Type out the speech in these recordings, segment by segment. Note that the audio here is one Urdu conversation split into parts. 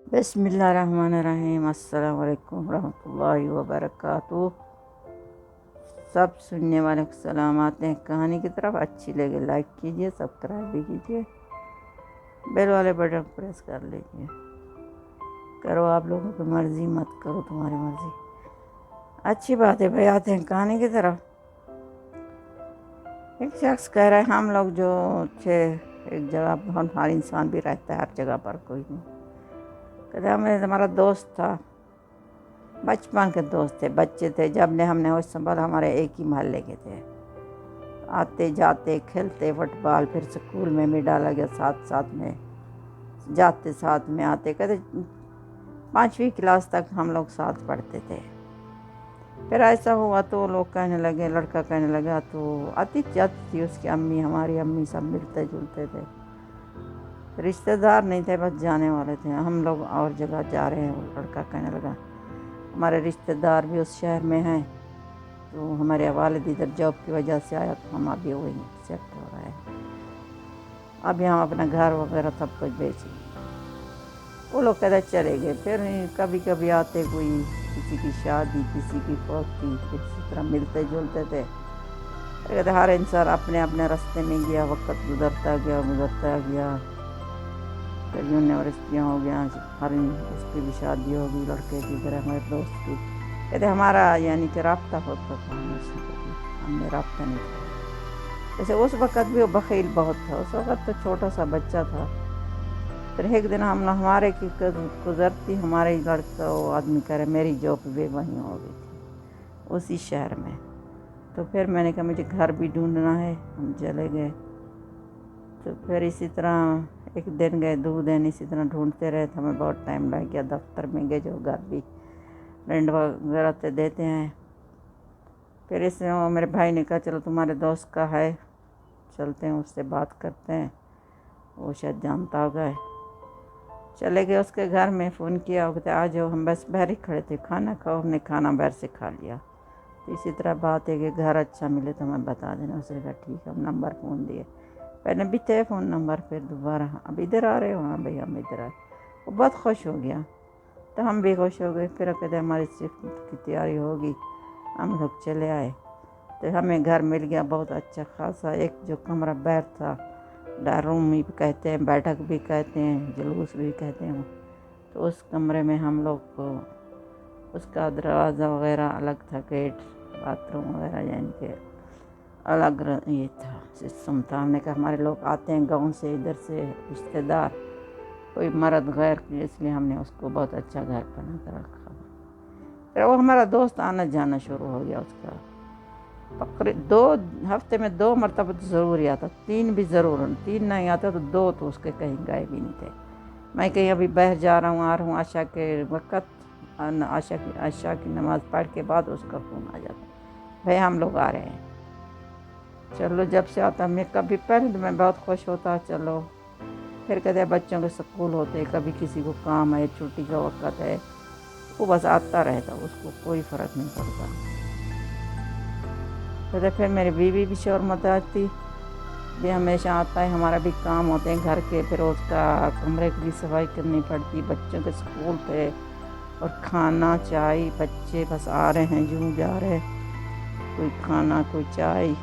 بسم اللہ الرحمن الرحیم، السلام علیکم ورحمۃ اللہ وبرکاتہ۔ سب سننے والوں کو سلام، آتے ہیں کہانی کی طرف۔ اچھی لگے لائک کیجیے، سبسکرائب بھی کیجیے، بیل والے بٹن پریس کر لیجیے۔ کرو آپ لوگوں کی مرضی، مت کرو تمہاری مرضی۔ اچھی بات ہے بھائی، آتے ہیں کہانی کی طرف۔ ایک شخص کہہ رہے ہم لوگ جو تھے ایک جگہ، بہت ہر انسان بھی رہتا ہے ہر جگہ پر، کوئی نہیں کہتے ہمارا دوست تھا، بچپن کے دوست تھے، بچے تھے جب نے ہم نے ہوش سنبھالا، ہمارے ایک ہی محلے کے تھے، آتے جاتے کھیلتے فٹ بال، پھر اسکول میں بھی ڈالا گیا، ساتھ میں جاتے ساتھ میں آتے، کہتے 5ویں کلاس تک ہم لوگ ساتھ پڑھتے تھے۔ پھر ایسا ہوا تو لوگ کہنے لگے، لڑکا کہنے لگا، تو آتی جاتی تھی اس کی امی، ہماری امی، سب ملتے جلتے تھے، رشتہ دار نہیں تھے، بس جانے والے تھے، ہم لوگ اور جگہ جا رہے ہیں۔ وہ لڑکا کہنے لگا ہمارے رشتہ دار بھی اس شہر میں ہیں، تو ہمارے والد ادھر جاب کی وجہ سے آیا، تو ہم ابھی وہیں شفٹ ہو رہے ہیں، ابھی ہم اپنا گھر وغیرہ سب کچھ بیچیں گے۔ وہ لوگ کہتے چلے گئے۔ پھر کبھی کبھی آتے، کوئی کسی کی شادی، کسی کی فوتی، کسی طرح ملتے جلتے تھے۔ کہتے ہر انسان اپنے اپنے راستے میں گیا، وقت گزرتا گیا، پھر یونیورسٹیاں ہو گیا، ہر اس کی بھی شادی ہوگی، لڑکے کی طرح ہمارے دوست کی۔ کہتے ہمارا یعنی کہ رابطہ ہوتا تھا ہمیشہ، کبھی ہم نے رابطہ نہیں تھا۔ جیسے اس وقت بھی وہ بخیل بہت تھا، اس وقت تو چھوٹا سا بچہ تھا۔ پھر ایک دن ہمارے کی گزرتی، ہمارے لڑکا وہ آدمی کہہ رہے میری جاب بھی وہیں ہو گئی تھی اسی شہر میں۔ تو پھر میں نے کہا مجھے گھر بھی ڈھونڈنا ہے، ہم چلے گئے۔ تو پھر اسی طرح ایک دن گئے، 2 دن اسی طرح ڈھونڈتے رہے، تو ہمیں بہت ٹائم لگ گیا۔ دفتر میں گئے، جو گھر بھی رینٹ وغیرہ تو دیتے ہیں۔ پھر اس میں میرے بھائی نے کہا چلو تمہارے دوست کا ہے، چلتے ہیں اس سے بات کرتے ہیں، وہ شاید جانتا ہوگا۔ چلے گئے اس کے گھر میں، فون کیا، وہ کہتے آ جاؤ، ہم بس باہر ہی کھڑے تھے، کھانا کھاؤ، ہم نے کھانا باہر سے کھا لیا۔ تو اسی طرح بات ہے کہ گھر اچھا ملے تو ہمیں بتا دینا۔ اس نے کہا ٹھیک ہے، ہم نمبر فون دیے، پہلے بھی تھے فون نمبر، پھر دوبارہ اب ادھر آ رہے ہو؟ ہاں بھئی ہم ادھر آئے۔ وہ بہت خوش ہو گیا، تو ہم بھی خوش ہو گئے۔ پھر کہتے ہماری شفٹ کی تیاری ہوگی، ہم لوگ چلے آئے۔ تو ہمیں گھر مل گیا بہت اچھا خاصا، ایک جو کمرہ باہر تھا، روم بھی کہتے ہیں، بیٹھک بھی کہتے ہیں، جلوس بھی کہتے ہیں، تو اس کمرے میں ہم لوگ کو، اس کا دروازہ وغیرہ الگ تھا، گیٹ، باتھ روم وغیرہ یعنی کہ الگ یہ تھا، سسٹم تھا۔ ہم نے کہا ہمارے لوگ آتے ہیں گاؤں سے، ادھر سے رشتہ دار، کوئی مرد غیر کی، اس لیے ہم نے اس کو بہت اچھا گھر بنا کر رکھا۔ پھر وہ ہمارا دوست آنا جانا شروع ہو گیا، اس کا تقریباً 2 ہفتے میں 2 مرتبہ تو ضرور ہی آتا، 3 بھی ضرور، 3 نہیں آتا تو 2 تو اس کے کہیں گئے بھی نہیں تھے۔ میں کہیں ابھی باہر جا رہا ہوں، آ رہا ہوں، عشاء کے وقت، عشاء کی نماز پڑھ کے بعد اس کا فون آ جاتا، بھائی ہم لوگ آ رہے ہیں۔ چلو جب سے آتا، میں کبھی پہلے تو میں بہت خوش ہوتا، چلو۔ پھر کہتے ہیں بچوں کے سکول ہوتے، کبھی کسی کو کام ہے، چھٹی کا وقت ہے، وہ بس آتا رہتا، اس کو کوئی فرق نہیں پڑتا۔ پھر میری بیوی بھی شور مچاتی، بھی ہمیشہ آتا ہے، ہمارا بھی کام ہوتے ہیں گھر کے، پھر اس کا کمرے کی بھی صفائی کرنی پڑتی، بچوں کے سکول تھے، اور کھانا چائے، بچے بس آ رہے ہیں یوں جا رہے، کوئی کھانا کوئی چائے،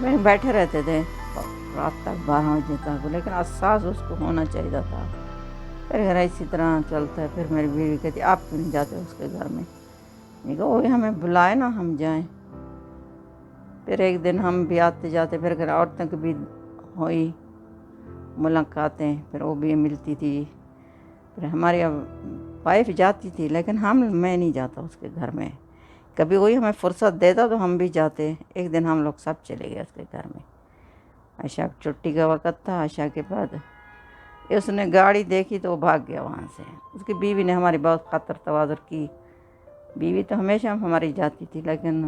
میں بیٹھے رہتے تھے رات تک 12 بجے تک، لیکن احساس اس کو ہونا چاہیے تھا۔ پھر گھر اسی طرح چلتا ہے۔ پھر میری بیوی کہتی آپ کیوں نہیں جاتے اس کے گھر میں؟ میں کہا وہی ہمیں بلائے نا، ہم جائیں۔ پھر ایک دن ہم بھی آتے جاتے، پھر گھر عورتوں کی بھی ہوئی ملاقاتیں، پھر وہ بھی ملتی تھی، پھر ہماری وائف جاتی تھی، لیکن میں نہیں جاتا اس کے گھر میں، کبھی وہی ہمیں فرصت دیتا تو ہم بھی جاتے۔ ایک دن ہم لوگ سب چلے گئے اس کے گھر میں، عشاء چھٹی کا وقت تھا، عشاء کے بعد اس نے گاڑی دیکھی تو وہ بھاگ گیا وہاں سے۔ اس کی بیوی نے ہماری بہت خاطر تواضع کی، بیوی تو ہمیشہ ہماری جاتی تھی، لیکن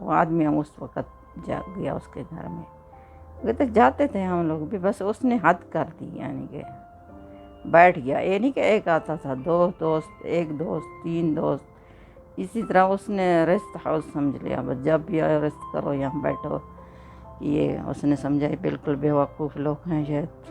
وہ آدمی ہم اس وقت جا گیا اس کے گھر میں، کہتے جاتے تھے ہم لوگ بھی، بس اس نے حد کر دی، یعنی کہ بیٹھ گیا، یہ نہیں کہ ایک آتا تھا، 2 دوست، 1 دوست، 3 دوست، اسی طرح اس نے ریسٹ ہاؤس سمجھ لیا، بس جب بھی آئے ریسٹ کرو، یہاں بیٹھو۔ یہ اس نے سمجھا بالکل بے وقوف لوگ ہیں شاید،